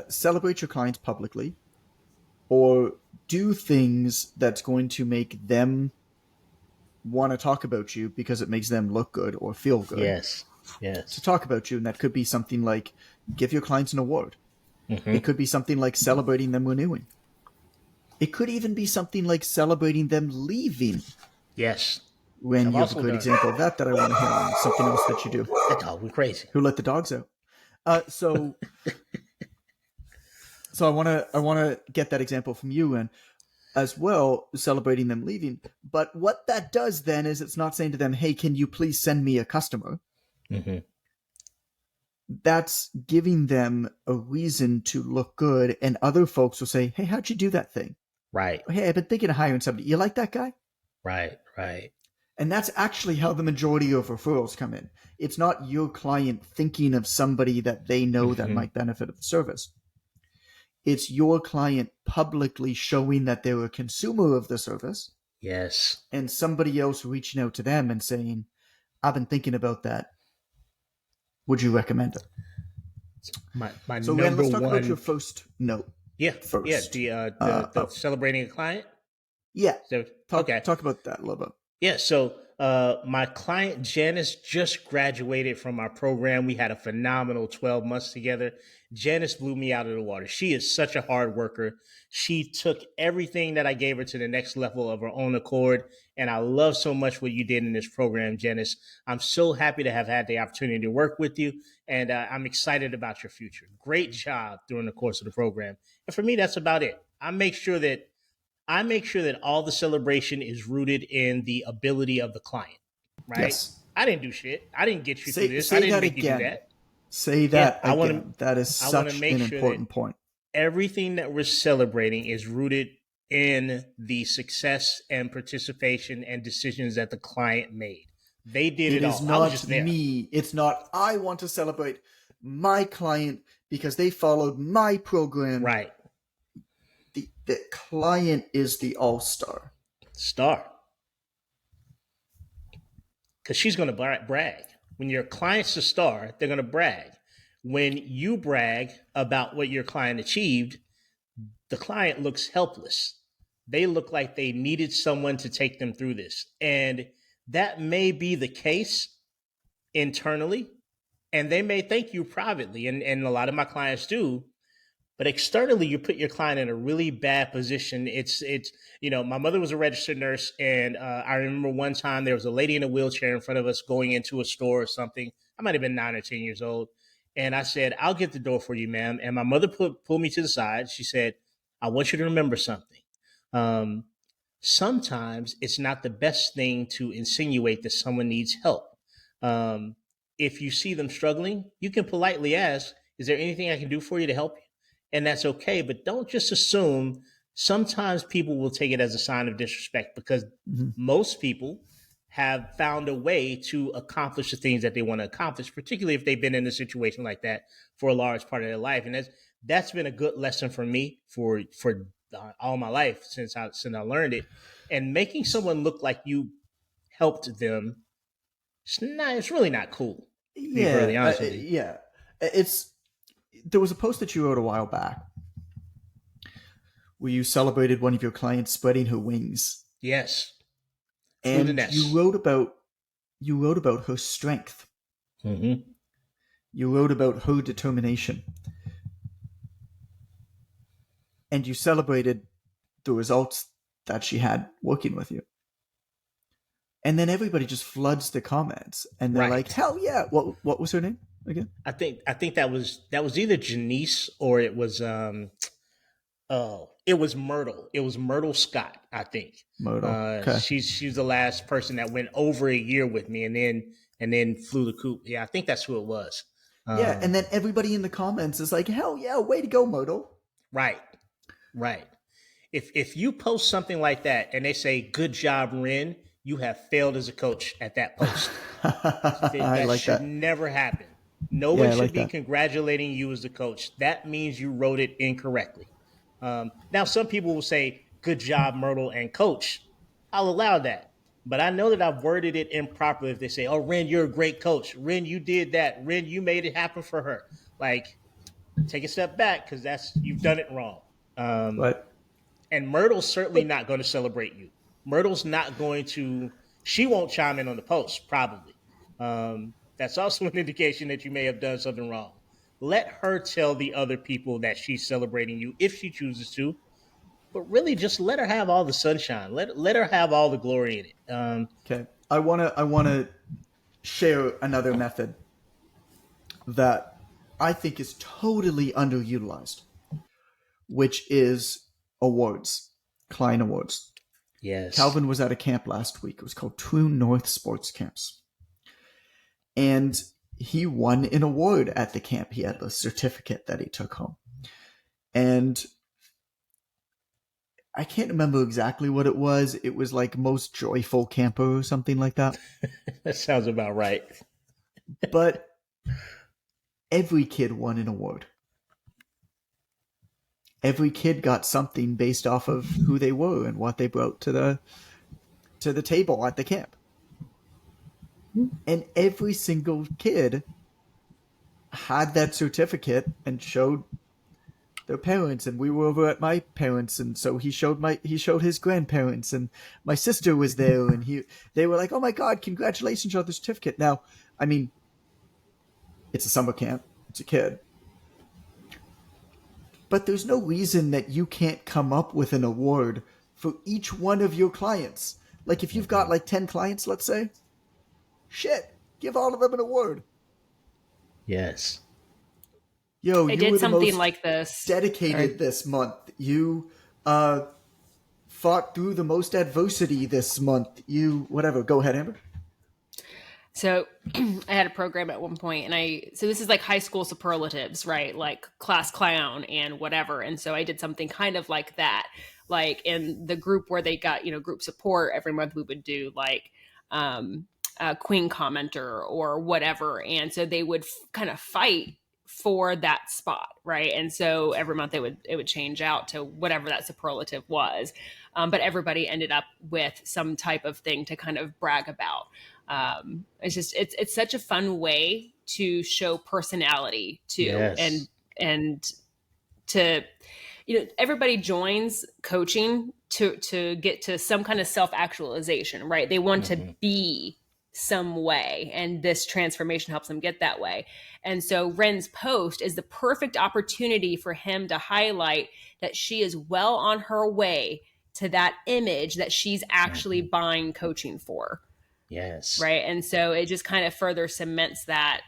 celebrate your clients publicly, or do things that's going to make them want to talk about you because it makes them look good or feel good. Yes. To talk about you, and that could be something like give your clients an award. Mm-hmm. It could be something like celebrating them renewing. It could even be something like celebrating them leaving. Yes. When you have a great example of that I want to hear on. Something else that you do. That dog went crazy. Who let the dogs out? So I want to get that example from you, and as well celebrating them leaving. But what that does then is it's not saying to them, "Hey, can you please send me a customer?" Mm-hmm. That's giving them a reason to look good, and other folks will say, "Hey, how'd you do that thing?" Right. "Hey, I've been thinking of hiring somebody. You like that guy?" Right. And that's actually how the majority of referrals come in. It's not your client thinking of somebody that they know that might benefit of the service. It's your client publicly showing that they're a consumer of the service. Yes. And somebody else reaching out to them and saying, "I've been thinking about that. Would you recommend it?" My so number let's talk one... about your first note. Yeah. First. Yeah. The celebrating a client. Yeah. Talk about that a little bit. Yeah. So my client Janice just graduated from our program. We had a phenomenal 12 months together. Janice blew me out of the water. She is such a hard worker. She took everything that I gave her to the next level of her own accord. And I love so much what you did in this program, Janice. I'm so happy to have had the opportunity to work with you. And I'm excited about your future. Great job during the course of the program. And for me, that's about it. I make sure that all the celebration is rooted in the ability of the client, right? Yes. I didn't do shit. I didn't get you through this. I didn't make you do that. Say that again. That is such an important point. Everything that we're celebrating is rooted in the success and participation and decisions that the client made. They did it all. It is not me. It's not, I want to celebrate my client because they followed my program. Right. The client is the all-star. Star. Because she's going to brag. When your client's a star, they're going to brag. When you brag about what your client achieved, the client looks helpless. They look like they needed someone to take them through this. And that may be the case internally, and they may thank you privately. And a lot of my clients do. but externally you put your client in a really bad position. It's my mother was a registered nurse, and I remember one time there was a lady in a wheelchair in front of us going into a store or something. I might have been 9 or 10 years old, and I said, "I'll get the door for you, ma'am." And my mother pulled me to the side. She said, "I want you to remember something. Um, Sometimes it's not the best thing to insinuate that someone needs help. Um, if you see them struggling, you can politely ask, is there anything I can do for you to help you? And that's okay. But don't just assume. Sometimes people will take it as a sign of disrespect because Mhm. most people have found a way to accomplish the things that they want to accomplish, particularly if they've been in a situation like that for a large part of their life. And that's been a good lesson for me for all my life since I learned it. And making someone look like you helped them, it's really not cool. To be Yeah, perfectly honest with you. yeah. It's There was a post that you wrote a while back where you celebrated one of your clients spreading her wings, Yes, flew the and nest. you wrote about her strength. Mm-hmm. You wrote about her determination, and you celebrated the results that she had working with you. And then everybody just floods the comments, and they're like, Right. "Hell yeah!" What was her name again? I think that was either Janice or it was it was Myrtle. It was Myrtle Scott, I think. Modal. Okay. She's the last person that went over a year with me, and then flew the coop. Yeah, I think that's who it was. Yeah, and Um, then everybody in the comments is like, "Hell yeah, way to go, Modal." right, right. If you post something like that and they say "Good job, Ren," you have failed as a coach at that post. I That like should that. never happen. No Yeah, one I should like be that. congratulating you as the coach. That means you wrote it incorrectly. Now, some people will say, "Good job, Myrtle and coach." I'll allow that. But I know that I've worded it improperly if they say, "Oh, Ren, you're a great coach. Ren, you did that. Ren, you made it happen for her." Like, take a step back because you've done it wrong. Um, But and Myrtle's certainly but not going to celebrate you. Myrtle's not going to. She won't chime in on the post, probably. That's also an indication that you may have done something wrong. Let her tell the other people that she's celebrating you if she chooses to, but really just let her have all the sunshine. Let her have all the glory in it. okay, I wanna share another method that I think is totally underutilized, which is awards, client awards. Yes. Calvin was at a camp last week. It was called True North Sports Camps, and he won an award at the camp. He had a certificate that he took home, and I can't remember exactly what it was. It was like most joyful camper or something like that. That sounds about right. But every kid won an award. Every kid got something based off of who they were and what they brought to the table at the camp. And every single kid had that certificate and showed their parents, and we were over at my parents, and so he showed his grandparents, and my sister was there, and they were like, "Oh my god, congratulations on the certificate." Now, I mean, it's a summer camp, it's a kid, but there's no reason that you can't come up with an award for each one of your clients. Like if you've got like 10 clients, let's say, shit, give all of them an award. Yes. Yo, I you did were the something most like this. Sorry. dedicated this month. You fought through the most adversity this month. You whatever. Go ahead, Amber. So I had a program at one point, and so this is like high school superlatives, right? Like class clown and whatever. And so I did something kind of like that. Like in the group where they got, group support every month, we would do like queen commenter or whatever. And so they would kind of fight for that spot, right? And so every month it would change out to whatever that superlative was. But everybody ended up with some type of thing to kind of brag about. It's such a fun way to show personality too, Yes. and to everybody joins coaching to get to some kind of self-actualization, right? They want to Hmm. be some way, and this transformation helps him get that way. And so Ren's post is the perfect opportunity for him to highlight that she is well on her way to that image that she's actually buying coaching for. Yes. Right. And so it just kind of further cements that,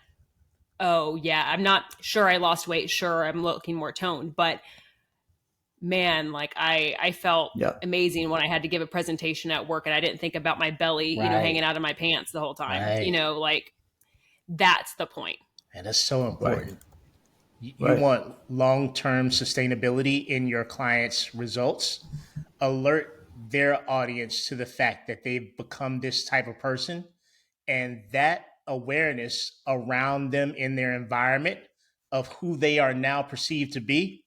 oh yeah, I'm not sure I lost weight. Sure, I'm looking more toned, but man, like I felt amazing when I had to give a presentation at work and I didn't think about my belly, hanging out of my pants the whole time, like that's the point. And that's so important. You want long-term sustainability in your clients' results. Alert their audience to the fact that they've become this type of person, and that awareness around them in their environment of who they are now perceived to be,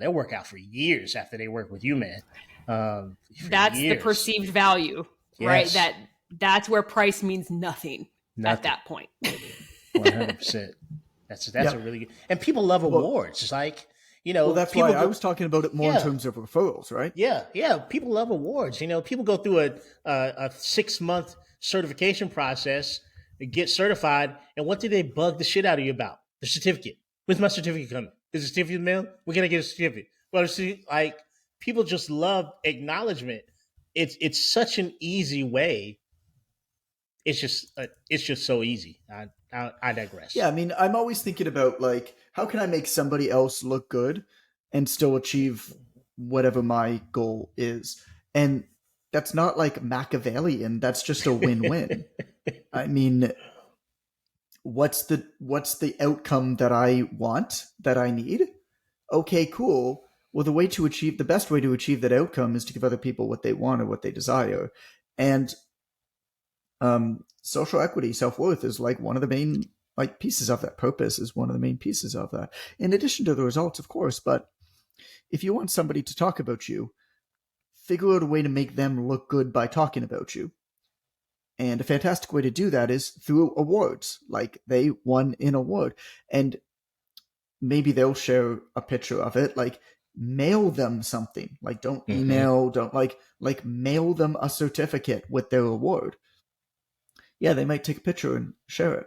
they'll work out for years after they work with you, man. That's years. The perceived value, right? That's where price means nothing at that point. 100%. That's a really good, and people love awards. It's like, that's why I was talking about it more in terms of referrals, right? Yeah. People love awards. People go through a 6-month certification process, get certified, and what do they bug the shit out of you about? The certificate. When's my certificate coming? Is the certificate mailed? When can I get a certificate? Well, see, like, people just love acknowledgement. It's such an easy way. It's just so easy. I digress. Yeah, I mean, I'm always thinking about, like, how can I make somebody else look good and still achieve whatever my goal is? And that's not like Machiavellian. That's just a win-win. I mean, what's the outcome that I want, that I need? Okay, cool. Well, the best way to achieve that outcome is to give other people what they want or what they desire. And social equity, self-worth is like one of the main pieces of that. Purpose is one of the main pieces of that, in addition to the results, of course. But if you want somebody to talk about you, figure out a way to make them look good by talking about you. And a fantastic way to do that is through awards. Like, they won an award, and maybe they'll share a picture of it. Like, mail them something. Like, don't email, don't like mail them a certificate with their award. Yeah, they might take a picture and share it.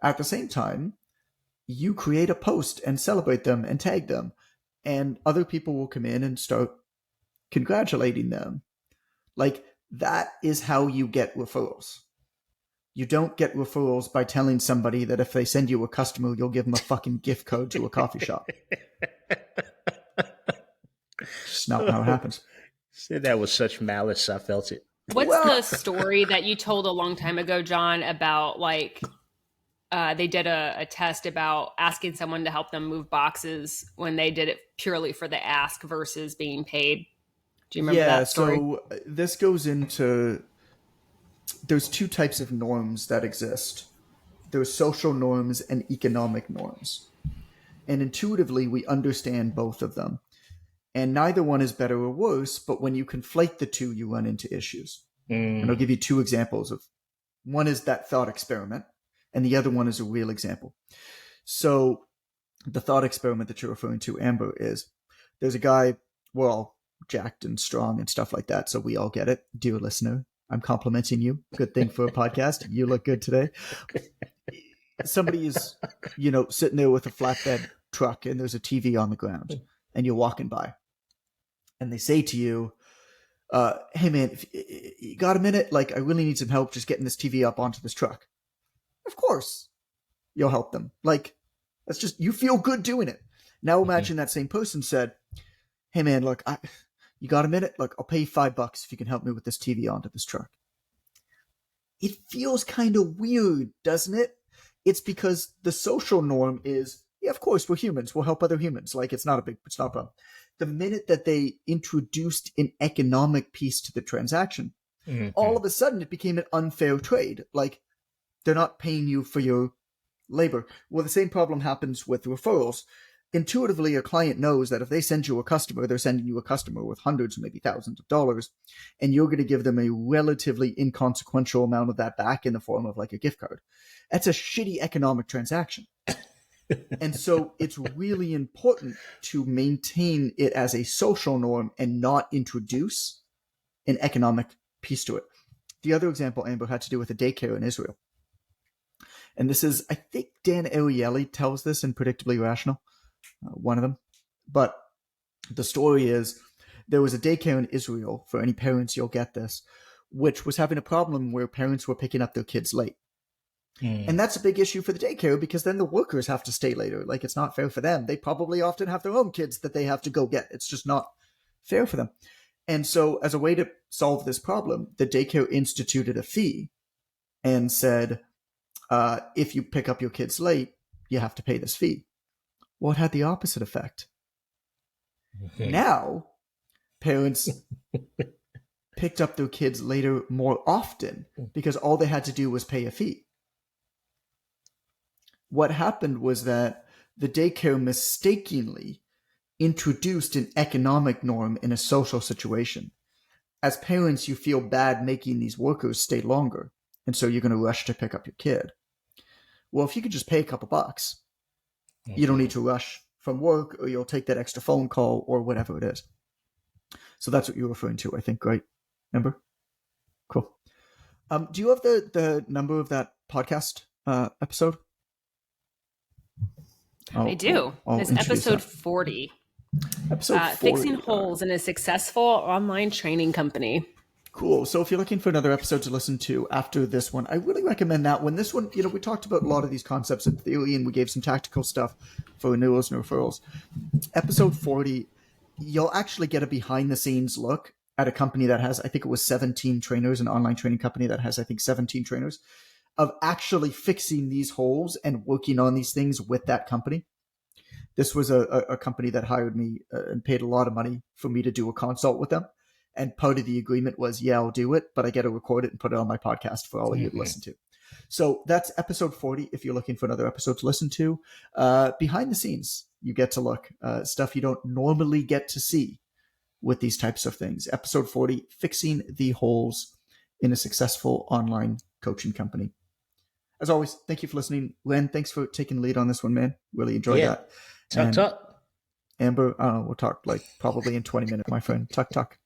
At the same time, you create a post and celebrate them and tag them, and other people will come in and start congratulating them. Like, that is how you get referrals. You don't get referrals by telling somebody that if they send you a customer, you'll give them a fucking gift card to a coffee shop. It's just not how it happens. Said that with such malice, I felt it. What's the story that you told a long time ago, John, about they did a test about asking someone to help them move boxes when they did it purely for the ask versus being paid? Do you remember that story? So this goes into, there's two types of norms that exist. There's social norms and economic norms. And intuitively, we understand both of them. And neither one is better or worse, but when you conflate the two, you run into issues. And I'll give you two examples of, one is that thought experiment, and the other one is a real example. So the thought experiment that you're referring to, Amber, is there's a guy, we're all jacked and strong and stuff like that, so we all get it. Dear listener, I'm complimenting you. Good thing for a podcast. You look good today. Somebody is, sitting there with a flatbed truck, and there's a TV on the ground, and you're walking by. And they say to you, hey man, if you got a minute? Like, I really need some help just getting this TV up onto this truck. Of course, you'll help them. Like, that's just, you feel good doing it. Now imagine that same person said, hey man, look, you got a minute? Look, I'll pay you $5 if you can help me with this TV onto this truck. It feels kind of weird, doesn't it? It's because the social norm is, yeah, of course, we're humans. We'll help other humans. Like, it's not a problem. The minute that they introduced an economic piece to the transaction, all of a sudden it became an unfair trade. Like, they're not paying you for your labor. Well, the same problem happens with referrals. Intuitively, a client knows that if they send you a customer, they're sending you a customer with hundreds, maybe thousands of dollars, and you're going to give them a relatively inconsequential amount of that back in the form of like a gift card. That's a shitty economic transaction. And so it's really important to maintain it as a social norm and not introduce an economic piece to it. The other example, Amber, had to do with a daycare in Israel. And this is, I think Dan Ariely tells this in Predictably Rational, one of them. But the story is there was a daycare in Israel, for any parents, you'll get this, which was having a problem where parents were picking up their kids late. And that's a big issue for the daycare because then the workers have to stay later. Like, it's not fair for them. They probably often have their own kids that they have to go get. It's just not fair for them. And so as a way to solve this problem, the daycare instituted a fee and said, if you pick up your kids late, you have to pay this fee. Well, it had the opposite effect. Now, parents picked up their kids later more often because all they had to do was pay a fee. What happened was that the daycare mistakenly introduced an economic norm in a social situation. As parents, you feel bad making these workers stay longer, and so you're going to rush to pick up your kid. Well, if you could just pay a couple bucks, you don't need to rush from work, or you'll take that extra phone call or whatever it is. So that's what you're referring to, I think, right? Remember? Cool. Do you have the number of that podcast episode? I do. It's episode 40. Episode 40. Fixing holes in a successful online training company. Cool. So if you're looking for another episode to listen to after this one, I really recommend that one. This one, we talked about a lot of these concepts in theory, and we gave some tactical stuff for renewals and referrals. Episode 40, you'll actually get a behind-the-scenes look at a company that has, I think it was 17 trainers, an online training company that has, I think, 17 trainers, of actually fixing these holes and working on these things with that company. This was a company that hired me and paid a lot of money for me to do a consult with them. And part of the agreement was, yeah, I'll do it, but I got to record it and put it on my podcast for all of you to listen to. So that's episode 40. If you're looking for another episode to listen to, behind the scenes, you get to look, stuff you don't normally get to see with these types of things. Episode 40, fixing the holes in a successful online coaching company. As always, thank you for listening. Len, thanks for taking the lead on this one, man. Really enjoyed that. Tuck. Amber, we'll talk like probably in 20 minutes, my friend. Tuck.